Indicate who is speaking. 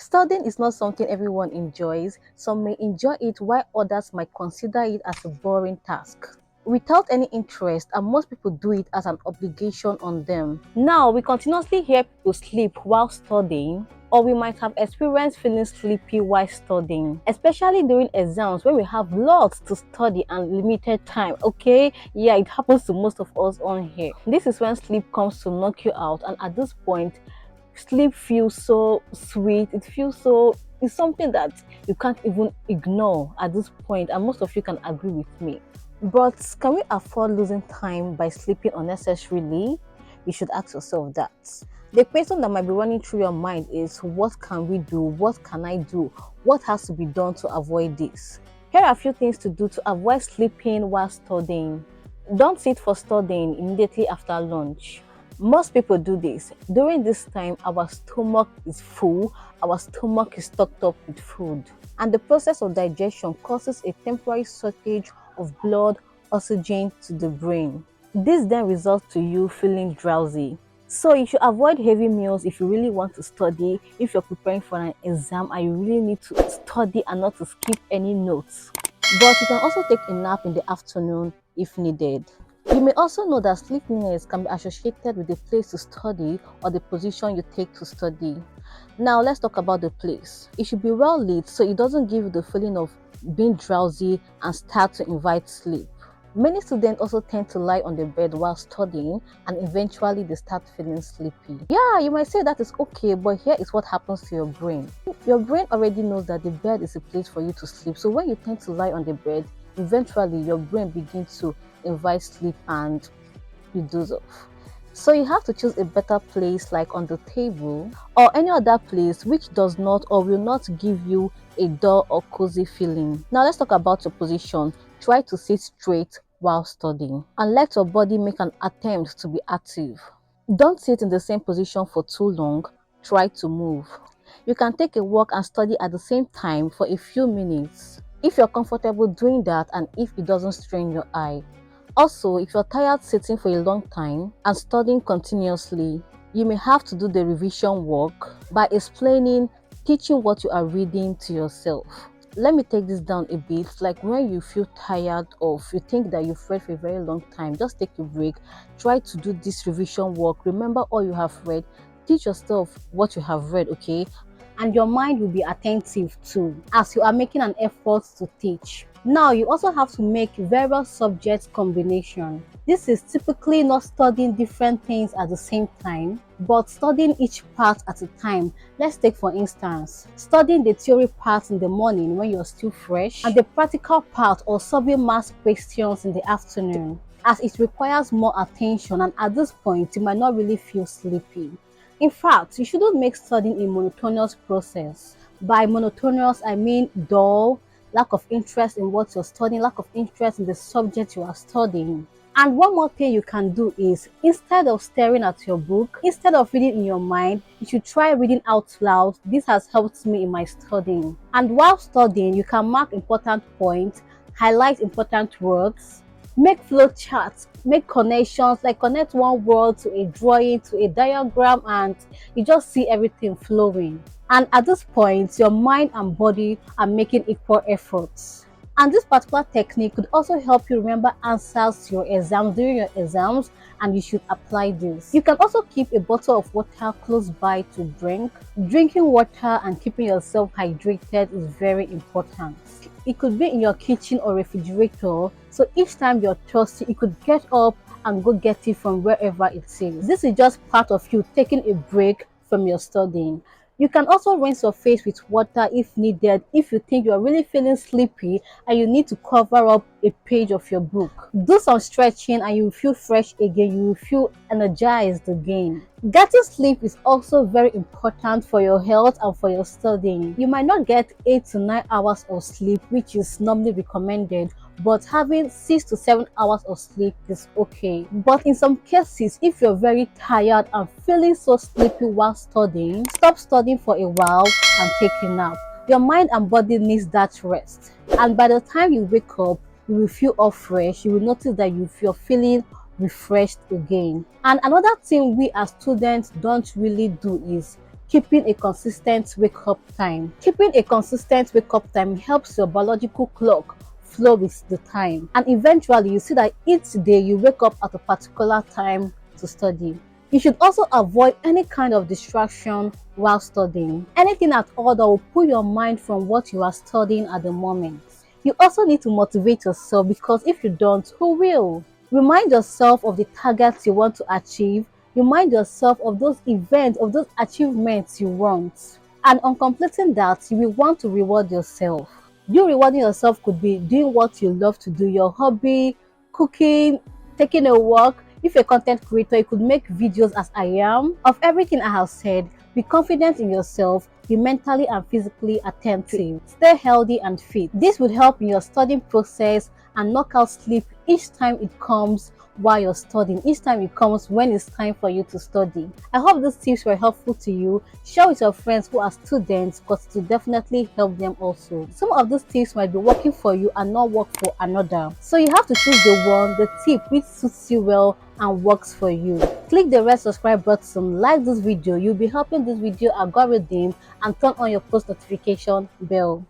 Speaker 1: Studying is not something everyone enjoys. Some may enjoy it while others might consider it as a boring task without any interest, and most people do it as an obligation on them. Now, we continuously hear people sleep while studying, or we might have experienced feeling sleepy while studying, especially during exams when we have lots to study and limited time. Okay, yeah, it happens to most of us on here. This is when sleep comes to knock you out, and at this point, sleep feels so sweet. It's something that you can't even ignore at this point, and most of you can agree with me. But can we afford losing time by sleeping unnecessarily? You should ask yourself that. The question that might be running through your mind is, what can we do? What can I do? What has to be done to avoid this? Here are a few things to do to avoid sleeping while studying. Don't sit for studying immediately after lunch. Most people do this. During this time, our stomach is full, our stomach is stocked up with food, and the process of digestion causes a temporary shortage of blood oxygen to the brain. This then results to you feeling drowsy. So you should avoid heavy meals if you really want to study, if you're preparing for an exam and you really need to study and not to skip any notes. But you can also take a nap in the afternoon if needed. You may also know that sleepiness can be associated with the place to study or the position you take to study. Now let's talk about the place. It should be well lit so it doesn't give you the feeling of being drowsy and start to invite sleep. Many students also tend to lie on the bed while studying, and eventually they start feeling sleepy. Yeah, you might say that is okay, but here is what happens to your brain. Your brain already knows that the bed is a place for you to sleep. So when you tend to lie on the bed, eventually your brain begins to invite sleep and you doze off. So you have to choose a better place like on the table or any other place which does not or will not give you a dull or cozy feeling. Now let's talk about your position. Try to sit straight while studying and let your body make an attempt to be active. Don't sit in the same position for too long. Try to move. You can take a walk and study at the same time for a few minutes if you're comfortable doing that and if it doesn't strain your eye. Also, if you're tired sitting for a long time and studying continuously, you may have to do the revision work by explaining, teaching what you are reading to yourself. Let me take this down a bit. Like when you feel tired or you think that you've read for a very long time, just take a break. Try to do this revision work. Remember all you have read. Teach yourself what you have read, okay? And your mind will be attentive too as you are making an effort to teach. Now, you also have to make various subject combination. This is typically not studying different things at the same time, but studying each part at a time. Let's take for instance, studying the theory part in the morning when you're still fresh, and the practical part or solving math questions in the afternoon, as it requires more attention, and at this point, you might not really feel sleepy. In fact, you shouldn't make studying a monotonous process. By monotonous, I mean dull, lack of interest in what you're studying, lack of interest in the subject you are studying. And one more thing you can do is, instead of staring at your book, instead of reading in your mind, you should try reading out loud. This has helped me in my studying. And while studying, you can mark important points, highlight important words, make flow charts, make connections, like connect one word to a drawing, to a diagram, and you just see everything flowing. And at this point, your mind and body are making equal efforts. And this particular technique could also help you remember answers to your exams during your exams, and you should apply this. You can also keep a bottle of water close by to drink. Drinking water and keeping yourself hydrated is very important. It could be in your kitchen or refrigerator, so each time you're thirsty, you could get up and go get it from wherever it is. This is just part of you taking a break from your studying. You can also rinse your face with water if needed, if you think you're really feeling sleepy and you need to cover up a page of your book. Do some stretching and you will feel fresh again, you will feel energized again. Getting sleep is also very important for your health and for your studying. You might not get 8 to 9 hours of sleep, which is normally recommended, but having 6 to 7 hours of sleep is okay. But in some cases, if you're very tired and feeling so sleepy while studying, stop studying for a while and take a nap. Your mind and body needs that rest. And by the time you wake up, you will feel all fresh. You will notice that you're feeling refreshed again. And another thing we as students don't really do is Keeping a consistent wake-up time. Keeping a consistent wake-up time helps your biological clock flow with the time, and eventually you see that each day you wake up at a particular time to study. You should also avoid any kind of distraction while studying. Anything at all that will pull your mind from what you are studying at the moment. You also need to motivate yourself, because if you don't, who will? Remind yourself of the targets you want to achieve. Remind yourself of those events, of those achievements you want. And on completing that, you will want to reward yourself. You rewarding yourself could be doing what you love to do, your hobby, cooking, taking a walk. If you're a content creator, you could make videos as I am. Of everything I have said, be confident in yourself, be mentally and physically attentive, stay healthy and fit. This would help in your studying process and knock out sleep each time it comes while you're studying, each time it comes when it's time for you to study. I hope these tips were helpful to you. Share with your friends who are students, because it will definitely help them also. Some of these tips might be working for you and not work for another. So you have to choose the tip which suits you well and works for you. Click the red subscribe button, like this video. You'll be helping this video algorithm, and turn on your post notification bell.